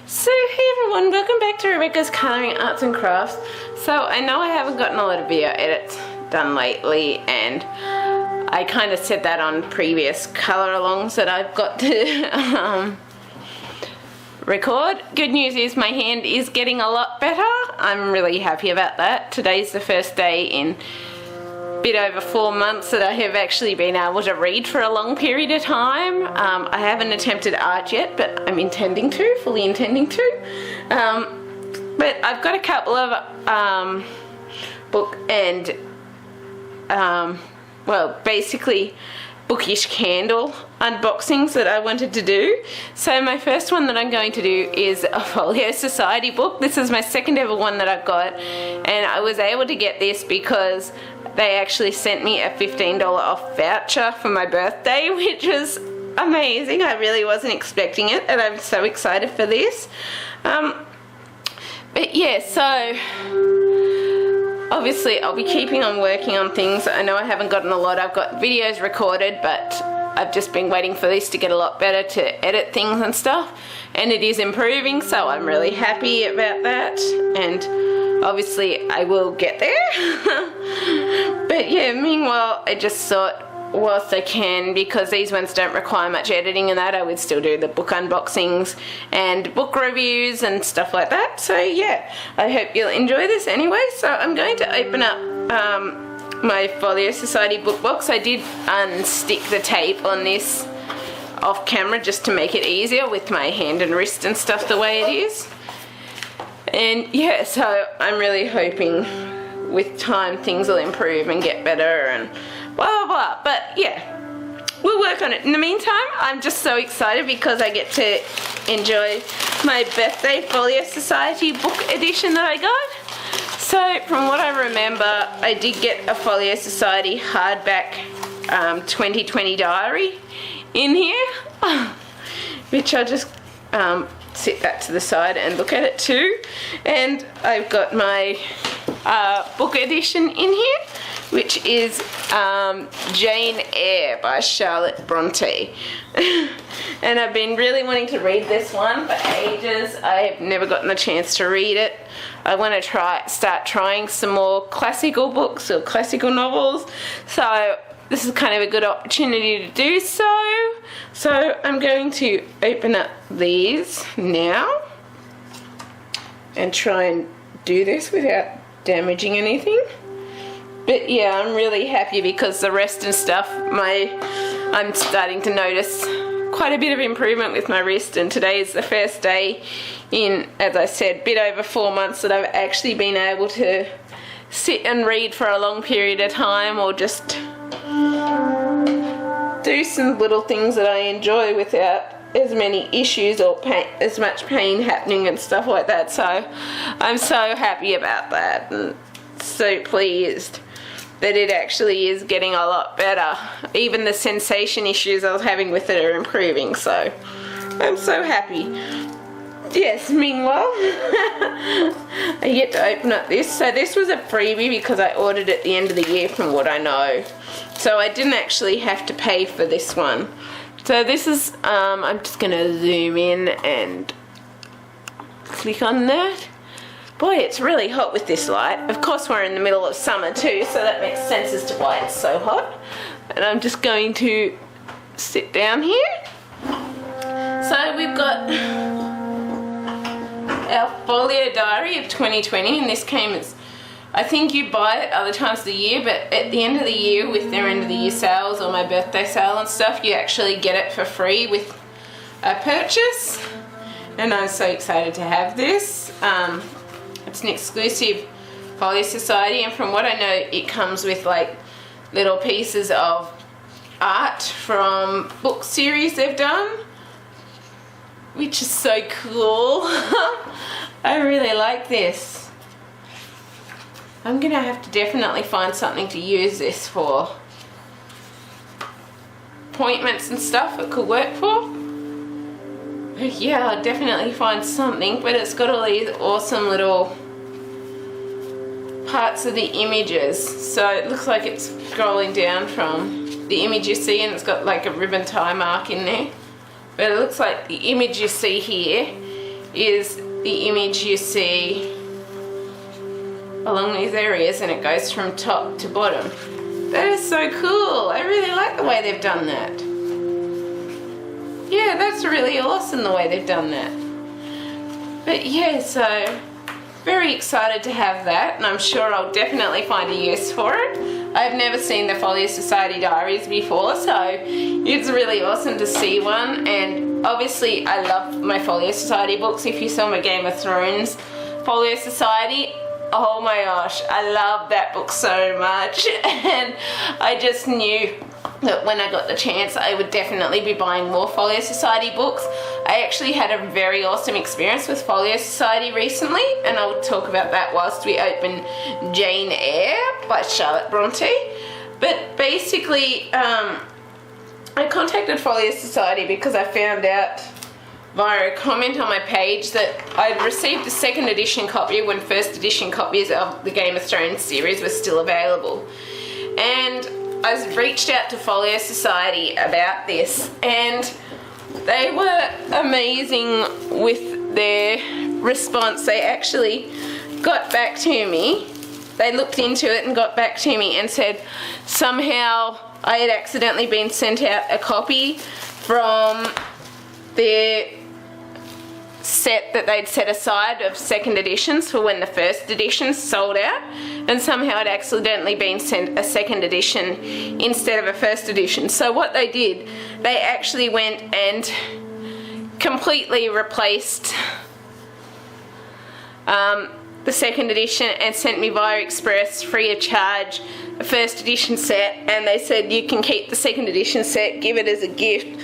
So hey everyone, welcome back to Rebecca's Colouring Arts and Crafts. So I know I haven't gotten a lot of video edits done lately, and I kind of said that on previous colour alongs that I've got to record. Good news is my hand is getting a lot better. I'm really happy about that. Today's the first day in a bit over 4 months that I have actually been able to read for a long period of time. I haven't attempted art yet, but I'm intending to, fully intending to. But I've got a couple of book and well, basically bookish candle unboxings that I wanted to do. So my first one that I'm going to do is a Folio Society book. This is my second ever one that I've got, and I was able to get this because they actually sent me a $15 off voucher for my birthday, which was amazing. I really wasn't expecting it, and I'm so excited for this. But yeah, so obviously I'll be keeping on working on things. I know I haven't gotten a lot. I've got videos recorded, but I've just been waiting for this to get a lot better to edit things and stuff, and it is improving, so I'm really happy about that, and obviously I will get there. But yeah, meanwhile I just thought, whilst I can, because these ones don't require much editing and that, I would still do the book unboxings and book reviews and stuff like that. So yeah, I hope you'll enjoy this anyway. So I'm going to open up my Folio Society book box. I did unstick the tape on this off camera just to make it easier with my hand and wrist and stuff the way it is. And yeah, so I'm really hoping with time things will improve and get better and blah blah blah. But yeah, we'll work on it. In the meantime, I'm just so excited because I get to enjoy my birthday Folio Society book edition that I got. So from what I remember, I did get a Folio Society hardback 2020 diary in here, which I'll just sit that to the side and look at it too. And I've got my book edition in here, which is Jane Eyre by Charlotte Bronte. And I've been really wanting to read this one for ages. I have never gotten the chance to read it. I want to start trying some more classical books or classical novels, so this is kind of a good opportunity to do so. So I'm going to open up these now and try and do this without damaging anything. But yeah, I'm really happy because the rest and stuff, I'm starting to notice quite a bit of improvement with my wrist, and today is the first day in, as I said, a bit over 4 months that I've actually been able to sit and read for a long period of time, or just do some little things that I enjoy without as many issues or as much pain happening and stuff like that. So I'm so happy about that and so pleased that it actually is getting a lot better. Even the sensation issues I was having with it are improving, so I'm so happy. Yes, meanwhile, I get to open up this. So this was a freebie because I ordered at the end of the year from what I know. So I didn't actually have to pay for this one. So this is, I'm just gonna zoom in and click on that. Boy, it's really hot with this light. Of course we're in the middle of summer too, so that makes sense as to why it's so hot. And I'm just going to sit down here. So we've got our folio diary of 2020, and this came as, I think you buy it other times of the year, but at the end of the year with their end of the year sales or my birthday sale and stuff, you actually get it for free with a purchase. And I'm so excited to have this. It's an exclusive Folio Society, and from what I know it comes with like little pieces of art from book series they've done, which is so cool. I really like this. I'm gonna have to definitely find something to use this for. Appointments and stuff it could work for. Yeah, I'll definitely find something, but it's got all these awesome little parts of the images. So it looks like it's scrolling down from the image you see, and it's got like a ribbon tie mark in there. But it looks like the image you see here is the image you see along these areas, and it goes from top to bottom. That is so cool. I really like the way they've done that. Yeah, that's really awesome the way they've done that. But yeah, so very excited to have that, and I'm sure I'll definitely find a use for it. I've never seen the Folio Society diaries before, so it's really awesome to see one. And obviously I love my Folio Society books. If you saw my Game of Thrones Folio Society, oh my gosh, I love that book so much. And I just knew that when I got the chance I would definitely be buying more Folio Society books. I actually had a very awesome experience with Folio Society recently, and I'll talk about that whilst we open Jane Eyre by Charlotte Bronte. But basically, I contacted Folio Society because I found out via a comment on my page that I'd received a second edition copy when first edition copies of the Game of Thrones series were still available. And I reached out to Folio Society about this, and they were amazing with their response. They actually got back to me. They looked into it and got back to me and said somehow I had accidentally been sent out a copy from their set that they'd set aside of second editions for when the first editions sold out, and somehow it accidentally been sent a second edition instead of a first edition. So what they did, they actually went and completely replaced the second edition and sent me via express free of charge a first edition set, and they said you can keep the second edition set, give it as a gift,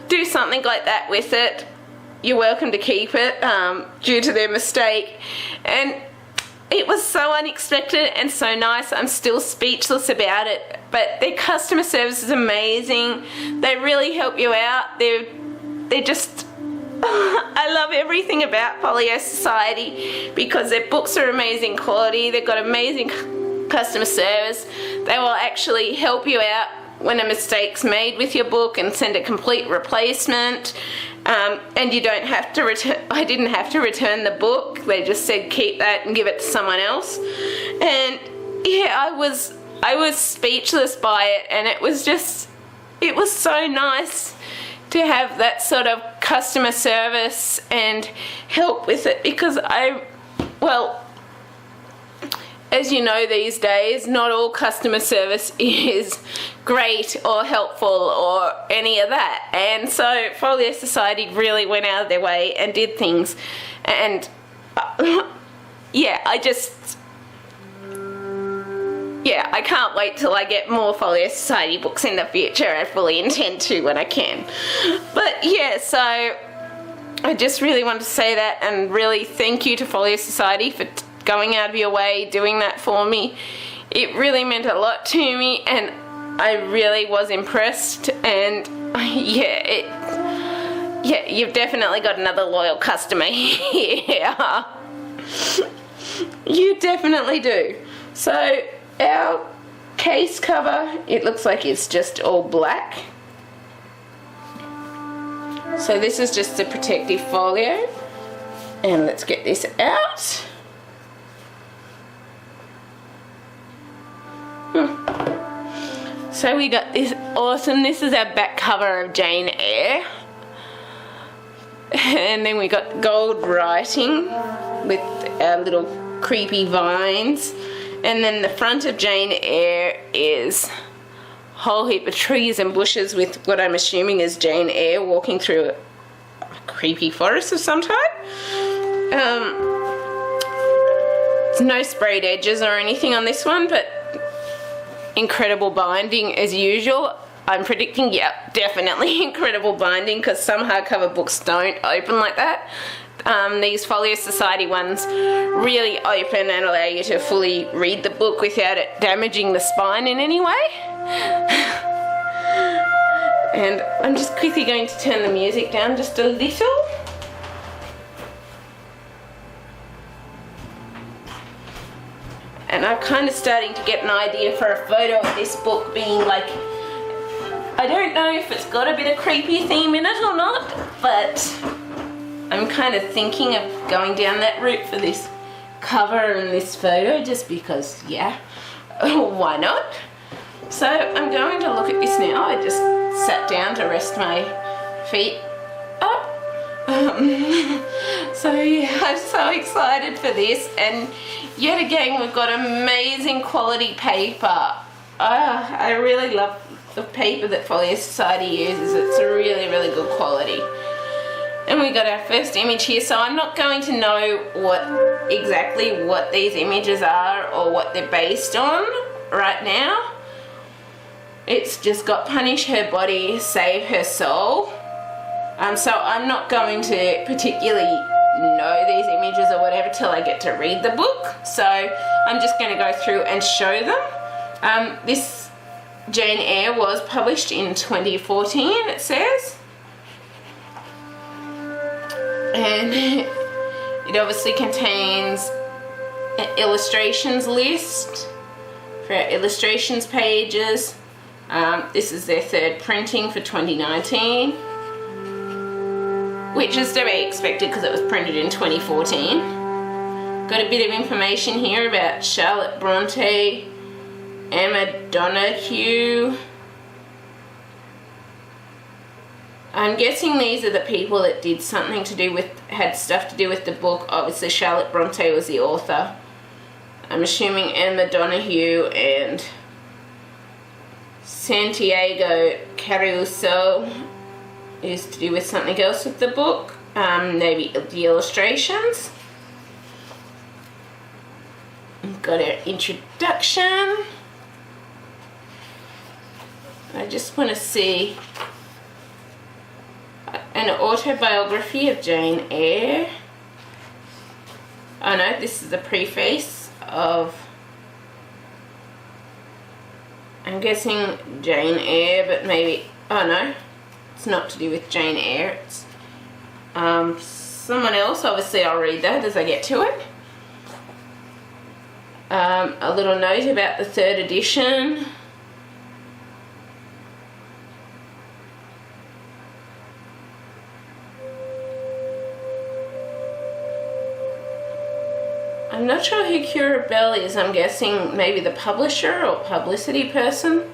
do something like that with it. You're welcome to keep it, due to their mistake. And it was so unexpected and so nice. I'm still speechless about it, but their customer service is amazing. They really help you out. They're just I love everything about Folio Society because their books are amazing quality. They've got amazing customer service. They will actually help you out when a mistake's made with your book and send a complete replacement. And you don't have to return. I didn't have to return the book. They just said keep that and give it to someone else. And yeah, I was speechless by it, and it was so nice to have that sort of customer service and help with it, because as you know these days, not all customer service is great or helpful or any of that. And so Folio Society really went out of their way and did things. And yeah, I can't wait till I get more Folio Society books in the future. I fully intend to when I can. But yeah, so I just really want to say that and really thank you to Folio Society for going out of your way, doing that for me. It really meant a lot to me, and I really was impressed. And yeah, you've definitely got another loyal customer here. You definitely do. So our case cover, it looks like it's just all black. So this is just a protective folio, and let's get this out. So we got this awesome, this is our back cover of Jane Eyre, and then we got gold writing with our little creepy vines, and then the front of Jane Eyre is a whole heap of trees and bushes with what I'm assuming is Jane Eyre walking through a creepy forest of some type. There's no sprayed edges or anything on this one, but incredible binding as usual. I'm predicting, yeah, definitely incredible binding, because some hardcover books don't open like that. These Folio Society ones really open and allow you to fully read the book without it damaging the spine in any way. And I'm just quickly going to turn the music down just a little. And I'm kind of starting to get an idea for a photo of this book being like, I don't know if it's got a bit of creepy theme in it or not, but I'm I'm kind of thinking of going down that route for this cover and this photo, just because, yeah, why not? So I'm going to look at this now. I just sat down to rest my feet up. So yeah, I'm so excited for this, and yet again we've got amazing quality paper. I really love the paper that Folio Society uses. It's a really, really good quality. And we got our first image here, so I'm not going to know exactly what these images are or what they're based on right now. It's just got punish her body, save her soul. So I'm not going to particularly know these images or whatever till I get to read the book. So I'm just going to go through and show them. This Jane Eyre was published in 2014, it says. And it obviously contains an illustrations list for our illustrations pages. This is their third printing for 2019, which is to be expected because it was printed in 2014. Got a bit of information here about Charlotte Bronte, Emma Donoghue. I'm guessing these are the people that did something to do with, had stuff to do with the book. Obviously Charlotte Bronte was the author. I'm assuming Emma Donoghue and Santiago Caruso is to do with something else with the book. Maybe the illustrations. We've got our introduction. I just want to see an autobiography of Jane Eyre. Oh no, this is the preface of, I'm guessing Jane Eyre, but maybe, oh no, it's not to do with Jane Eyre, it's someone else. Obviously I'll read that as I get to it. A little note about the third edition. I'm not sure who Cura Bell is. I'm guessing maybe the publisher or publicity person.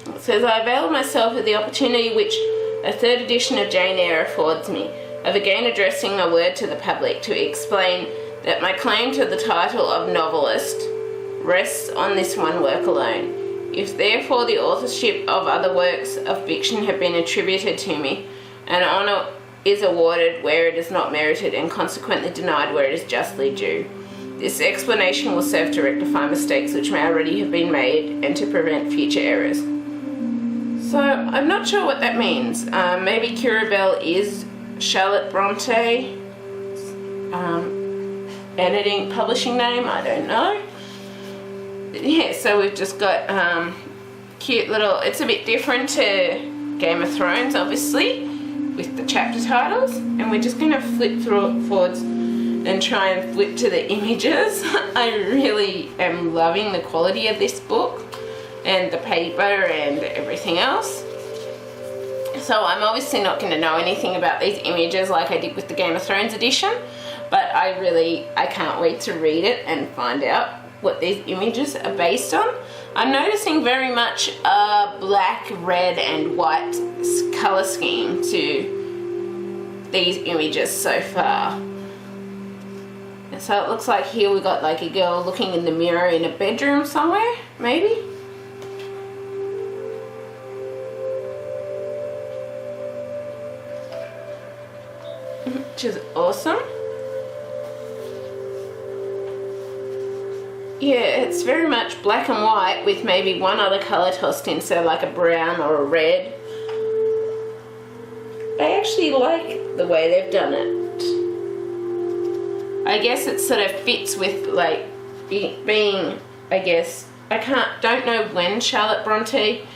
It says, I avail myself of the opportunity which a third edition of Jane Eyre affords me, of again addressing a word to the public to explain that my claim to the title of novelist rests on this one work alone. If therefore the authorship of other works of fiction have been attributed to me, an honour is awarded where it is not merited and consequently denied where it is justly due. This explanation will serve to rectify mistakes which may already have been made and to prevent future errors. So I'm not sure what that means. Maybe Cura Bell is Charlotte Bronte, editing, publishing name, I don't know. Yeah, so we've just got cute little, it's a bit different to Game of Thrones obviously with the chapter titles, and we're just going to flip through it forwards and try and flip to the images. I really am loving the quality of this book and the paper and everything else. So I'm obviously not going to know anything about these images like I did with the Game of Thrones edition, but I can't wait to read it and find out what these images are based on. I'm noticing very much a black, red and white colour scheme to these images so far. And so it looks like here we got like a girl looking in the mirror in a bedroom somewhere, maybe. Which is awesome. Yeah, it's very much black and white with maybe one other colour tossed in, so like a brown or a red. I actually like the way they've done it. I guess it sort of fits with like being, I guess, don't know when Charlotte Bronte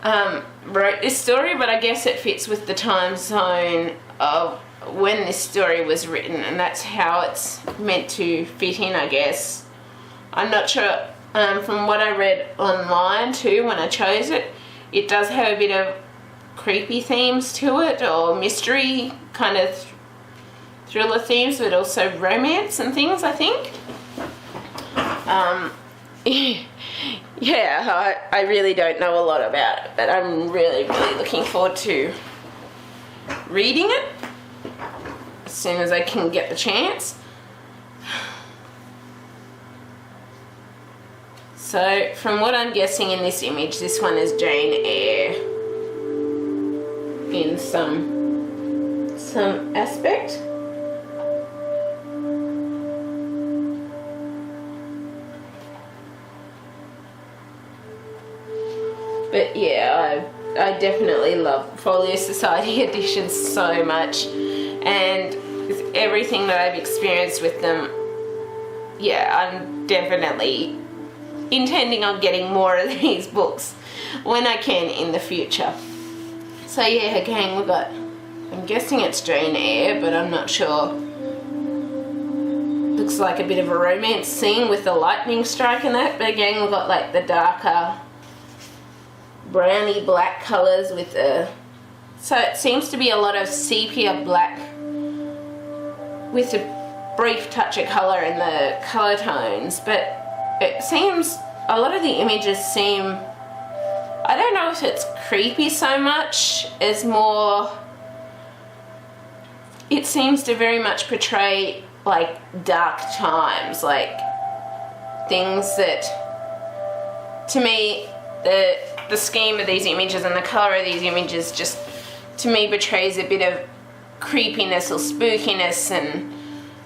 wrote this story, but I guess it fits with the time zone of when this story was written, and that's how it's meant to fit in, I guess. I'm not sure From what I read online too when I chose it, it does have a bit of creepy themes to it, or mystery kind of thriller themes, but also romance and things, I think. Yeah, I really don't know a lot about it, but I'm really looking forward to reading it as soon as I can get the chance. So, from what I'm guessing in this image, this one is Jane Eyre in some aspect. But yeah, I definitely love Folio Society editions so much, and with everything that I've experienced with them, yeah, I'm definitely intending on getting more of these books when I can in the future. So yeah, again we've got, I'm guessing it's Jane Eyre, but I'm not sure. Looks like a bit of a romance scene with the lightning strike and that, but again we've got like the darker browny black colours with the, so it seems to be a lot of sepia black with a brief touch of colour in the colour tones, but it seems, a lot of the images seem, I don't know if it's creepy so much as more, it seems to very much portray like dark times, like things that, to me, the scheme of these images and the colour of these images just, to me, betrays a bit of creepiness or spookiness and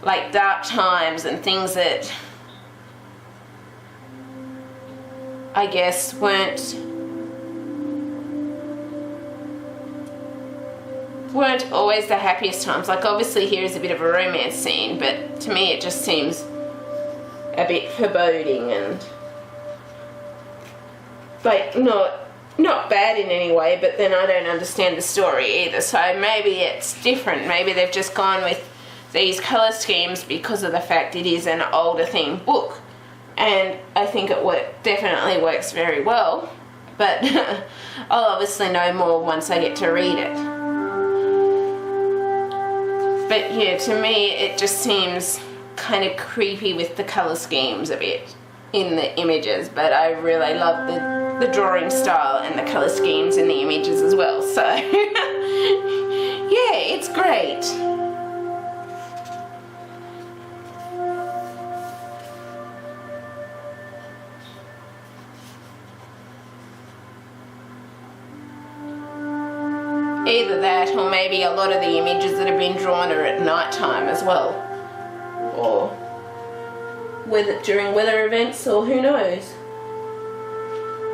like dark times and things that I guess weren't always the happiest times. Like obviously here is a bit of a romance scene, but to me it just seems a bit foreboding and like not bad in any way, but then I don't understand the story either. So maybe it's different. Maybe they've just gone with these colour schemes because of the fact it is an older themed book. And I think it definitely works very well, but I'll obviously know more once I get to read it. But yeah, to me it just seems kind of creepy with the colour schemes a bit in the images, but I really love the drawing style and the colour schemes in the images as well, so yeah, it's great. Either that, or maybe a lot of the images that have been drawn are at night time as well, or during weather events, or who knows.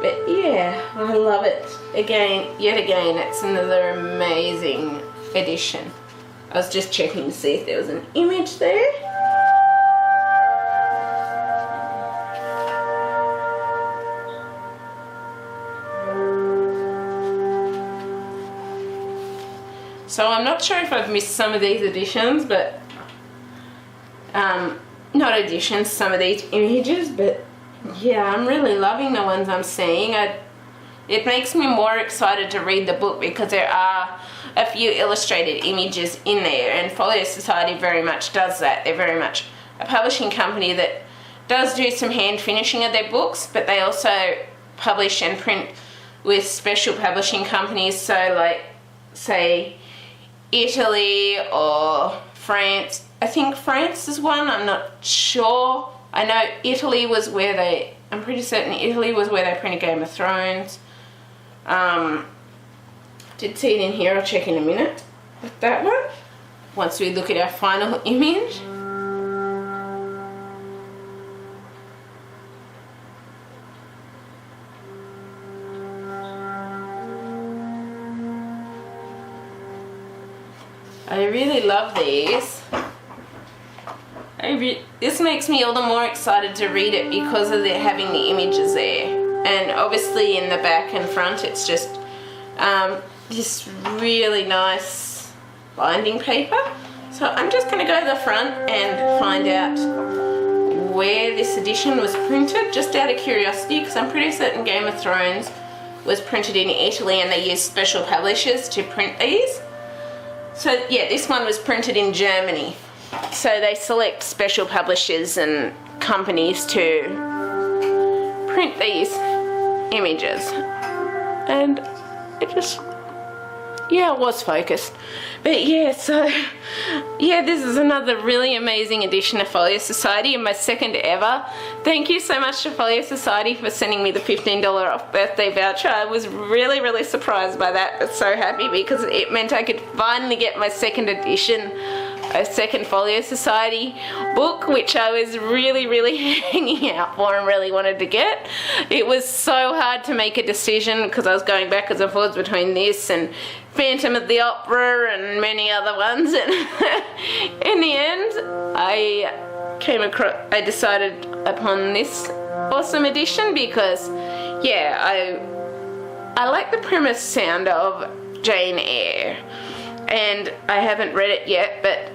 But yeah, I love it. Yet again, it's another amazing edition. I was just checking to see if there was an image there. So I'm not sure if I've missed some of these editions, but not editions, some of these images, but yeah, I'm really loving the ones I'm seeing. It makes me more excited to read the book because there are a few illustrated images in there, and Folio Society very much does that. They're very much a publishing company that does do some hand finishing of their books, but they also publish and print with special publishing companies, so like say Italy or France. I think France is one, I'm not sure. I know Italy was where I'm pretty certain Italy was where they printed Game of Thrones. Did see it in here, I'll check in a minute with that one, once we look at our final image. I really love these. This makes me all the more excited to read it because of having the images there. And obviously in the back and front it's just this really nice binding paper. So I'm just going to go to the front and find out where this edition was printed, just out of curiosity, because I'm pretty certain Game of Thrones was printed in Italy and they used special publishers to print these. So yeah, this one was printed in Germany. So they select special publishers and companies to print these images. And it just, yeah, it was focused. But yeah, so yeah, this is another really amazing edition of Folio Society, and my second ever. Thank you so much to Folio Society for sending me the $15 off birthday voucher. I was really, really surprised by that, but so happy because it meant I could finally get my second edition, a second Folio Society book, which I was really, really hanging out for and really wanted to get. It was so hard to make a decision because I was going backwards and forwards between this and Phantom of the Opera and many other ones, and in the end I decided upon this awesome edition because yeah, I like the premise sound of Jane Eyre, and I haven't read it yet, but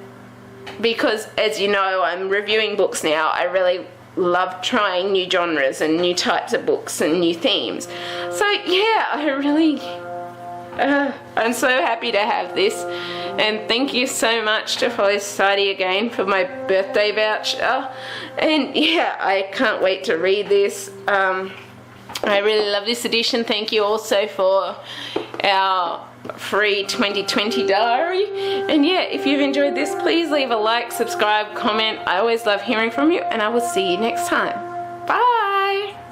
because, as you know, I'm reviewing books now, I really love trying new genres and new types of books and new themes. So yeah, I'm so happy to have this, and thank you so much to Folio Society again for my birthday voucher. And yeah, I can't wait to read this. I really love this edition. Thank you also for our free 2020 diary. And yeah, if you've enjoyed this, please leave a like, subscribe, comment. I always love hearing from you, and I will see you next time.